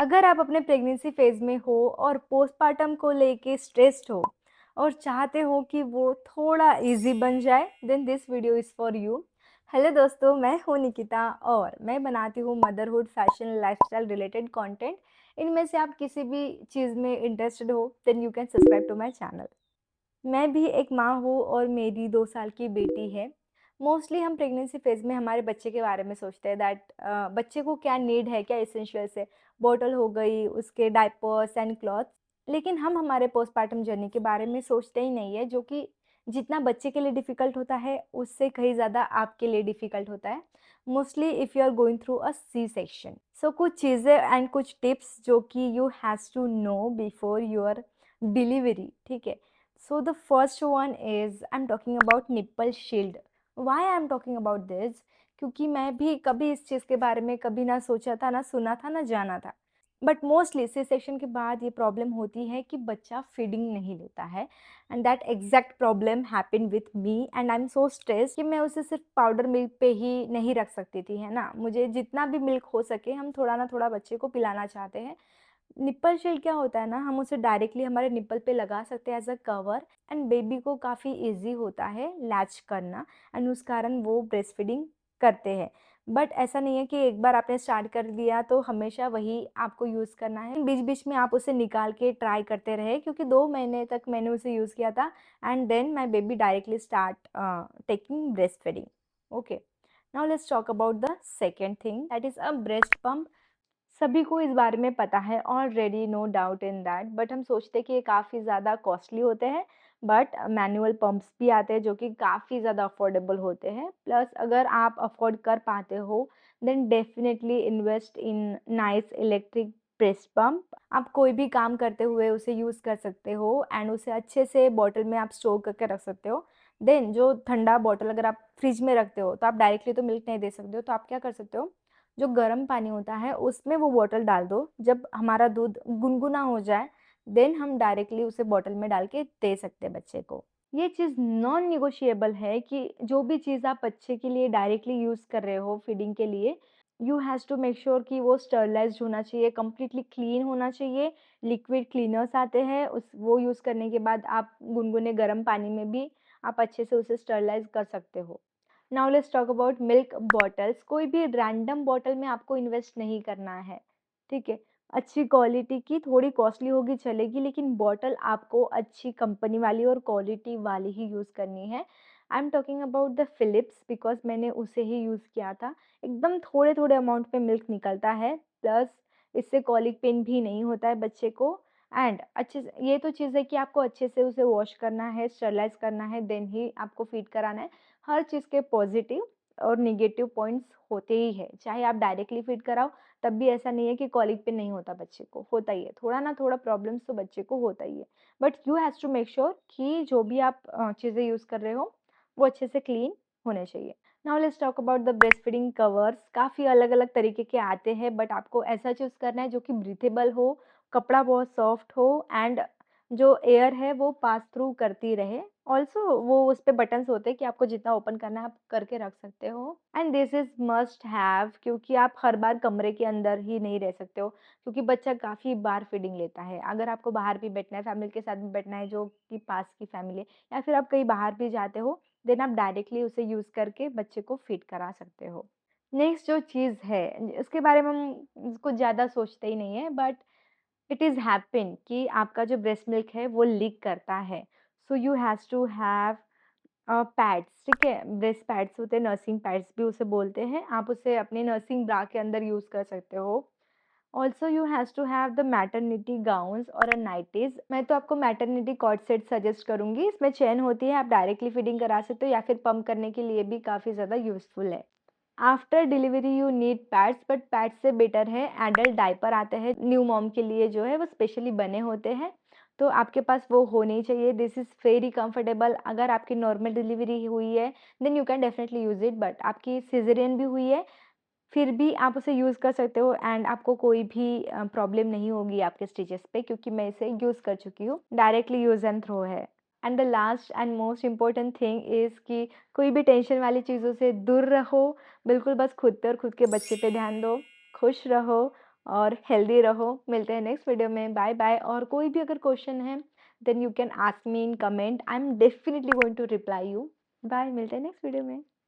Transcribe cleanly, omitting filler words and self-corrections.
अगर आप अपने प्रेगनेंसी फेज़ में हो और पोस्टपार्टम को लेके स्ट्रेस्ड हो और चाहते हो कि वो थोड़ा ईज़ी बन जाए, then this video is for you. Hello दोस्तों, मैं हूँ निकिता और मैं बनाती हूँ motherhood, fashion, lifestyle related content. इनमें से आप किसी भी चीज़ में इंटरेस्टेड हो, then you can subscribe to my channel. मैं भी एक माँ हूँ और मेरी 2 साल की बेटी है। मोस्टली हम प्रेगनेंसी फ़ेज़ में हमारे बच्चे के बारे में सोचते हैं दैट बच्चे को क्या नीड है, क्या एसेंशियल्स है। बॉटल हो गई, उसके डायपर्स एंड क्लॉथ्स। लेकिन हम हमारे पोस्टपार्टम जर्नी के बारे में सोचते ही नहीं है, जो कि जितना बच्चे के लिए डिफ़िकल्ट होता है, उससे कहीं ज़्यादा आपके लिए डिफ़िकल्ट होता है। Mostly if you are going through a C section. So कुछ चीज़ें एंड कुछ टिप्स जो कि you has to know before your delivery, ठीक है? So the first one is I'm talking about nipple shield. Why I'm talking about this? क्योंकि मैं भी कभी इस चीज़ के बारे में कभी ना सोचा था, ना सुना था, ना जाना था। बट मोस्टली सी सेक्शन के बाद ये प्रॉब्लम होती है कि बच्चा फीडिंग नहीं लेता है and that exact problem happened with me and I am so stressed कि मैं उसे सिर्फ पाउडर मिल्क पे ही नहीं रख सकती थी, है ना? मुझे जितना भी मिल्क हो सके हम थोड़ा ना थोड़ा बच्चे को पिलाना चाहते हैं। निप्पल शील्ड क्या होता है ना, हम उसे डायरेक्टली हमारे निप्पल पे लगा सकते हैं as a cover and baby को काफ़ी इजी होता है लैच करना एंड उस कारण वो ब्रेस्ट फीडिंग करते हैं। बट ऐसा नहीं है कि एक बार आपने स्टार्ट कर दिया तो हमेशा वही आपको यूज़ करना है। बीच बीच में आप उसे निकाल के ट्राई करते रहे, क्योंकि 2 महीने तक मैंने उसे यूज़ किया था and then my baby directly start taking breast feeding. Okay, now let's talk about the second thing, that is a breast pump. सभी को इस बारे में पता है already, no doubt in that, but हम सोचते हैं कि ये काफ़ी ज़्यादा कॉस्टली होते हैं। बट मैनुअल पंप्स भी आते हैं जो कि काफ़ी ज़्यादा अफोर्डेबल होते हैं। प्लस अगर आप अफोर्ड कर पाते हो then definitely invest in nice electric breast pump. आप कोई भी काम करते हुए उसे यूज़ कर सकते हो एंड उसे अच्छे से बॉटल में आप स्टोर करके रख सकते हो। देन जो ठंडा बॉटल अगर आप फ्रिज में रखते हो तो आप डायरेक्टली तो मिल्क नहीं दे सकते हो, तो आप क्या कर सकते हो, जो गर्म पानी होता है उसमें वो बॉटल डाल दो। जब हमारा दूध गुनगुना हो जाए देन हम डायरेक्टली उसे बॉटल में डाल के दे सकते हैं बच्चे को। ये चीज़ नॉन निगोशिएबल है कि जो भी चीज़ आप बच्चे के लिए डायरेक्टली यूज़ कर रहे हो फीडिंग के लिए, you has to make sure कि वो स्टरलाइज्ड होना चाहिए, कंप्लीटली क्लीन होना चाहिए। लिक्विड क्लीनर्स आते हैं, उस वो यूज़ करने के बाद आप गुनगुने गर्म पानी में भी आप अच्छे से उसे स्टरलाइज़ कर सकते हो। Now let's talk about milk bottles. कोई भी रैंडम बॉटल में आपको इन्वेस्ट नहीं करना है, ठीक है? अच्छी क्वालिटी की, थोड़ी कॉस्टली होगी चलेगी, लेकिन बॉटल आपको अच्छी कंपनी वाली और क्वालिटी वाली ही यूज़ करनी है। I am talking about the Philips because मैंने उसे ही यूज़ किया था। एकदम थोड़े-थोड़े अमाउंट में मिल्क निकलता है, प्लस इससे कॉलिक पेन भी नहीं होता है बच्चे को एंड अच्छे से ये तो चीज़ है कि आपको अच्छे से उसे वॉश करना है, स्टरलाइज़ करना है, देन ही आपको फीड कराना है। हर चीज़ के पॉजिटिव और नेगेटिव पॉइंट्स होते ही हैं। चाहे आप डायरेक्टली फीड कराओ, तब भी ऐसा नहीं है कि कॉलिक पे नहीं होता बच्चे को, होता ही है। थोड़ा ना थोड़ा प्रॉब्लम्स तो बच्चे को होता ही है। But you has to make sure कि जो भी आप चीज़ें यूज़ कर रहे हो, वो अच्छे से क्लीन होने चाहिए। Now let's talk about the breast feeding covers. काफ़ी अलग-अलग तरीके के आते हैं, बट आपको ऐसा चूज़ करना है जो कि ब्रीथेबल हो, कपड़ा बहुत सॉफ्ट हो एंड जो एयर है वो पास थ्रू करती रहे। ऑल्सो वो उस पे बटन्स होते हैं कि आपको जितना ओपन करना है आप करके रख सकते हो and this is must have, क्योंकि आप हर बार कमरे के अंदर ही नहीं रह सकते हो, क्योंकि बच्चा काफ़ी बार फीडिंग लेता है। अगर आपको बाहर भी बैठना है, फैमिली के साथ भी बैठना है जो कि पास की फैमिली है, या फिर आप कहीं बाहर भी जाते हो, देन आप डायरेक्टली उसे यूज़ करके बच्चे को फीड करा सकते हो। नेक्स्ट जो चीज़ है, उसके बारे में हम कुछ ज़्यादा सोचते ही नहीं है, बट इट इज़ हैपन कि आपका जो ब्रेस्ट मिल्क है वो लीक करता है। So you has to have pads, ठीक है? ब्रेस्ट पैड्स होते हैं, नर्सिंग पैड्स भी उसे बोलते हैं। आप उसे अपने नर्सिंग ब्रा के अंदर यूज़ कर सकते हो। Also you has to have the maternity gowns और अ नाइटीज़। मैं तो आपको मैटरनिटी कॉर्ड सेट सजेस्ट करूँगी। इसमें चेन होती है, आप डायरेक्टली फीडिंग करा सकते हो या फिर पंप करने के लिए भी काफ़ी ज़्यादा यूज़फुल है। After delivery you need pads, but pads से बेटर है एडल्ट डायपर आते हैं न्यू मॉम के लिए, जो है वो स्पेशली बने होते हैं, तो आपके पास वो होने चाहिए। This is very comfortable. अगर आपकी नॉर्मल डिलीवरी हुई है then you can definitely use it, but आपकी सिज़ेरियन भी हुई है फिर भी आप उसे यूज़ कर सकते हो एंड आपको कोई भी प्रॉब्लम नहीं होगी आपके स्टिचेस पे, क्योंकि मैं इसे यूज़ कर चुकी हूँ। डायरेक्टली यूज़ एंड थ्रो है। And the last and most important thing is कि कोई भी टेंशन वाली चीज़ों से दूर रहो। बिल्कुल बस खुद पे और खुद के बच्चे पे ध्यान दो। खुश रहो और हेल्दी रहो। मिलते हैं नेक्स्ट वीडियो में। Bye bye. और कोई भी अगर क्वेश्चन है then you can ask me in comment, I am definitely going to reply you. Bye, मिलते हैं नेक्स्ट वीडियो में।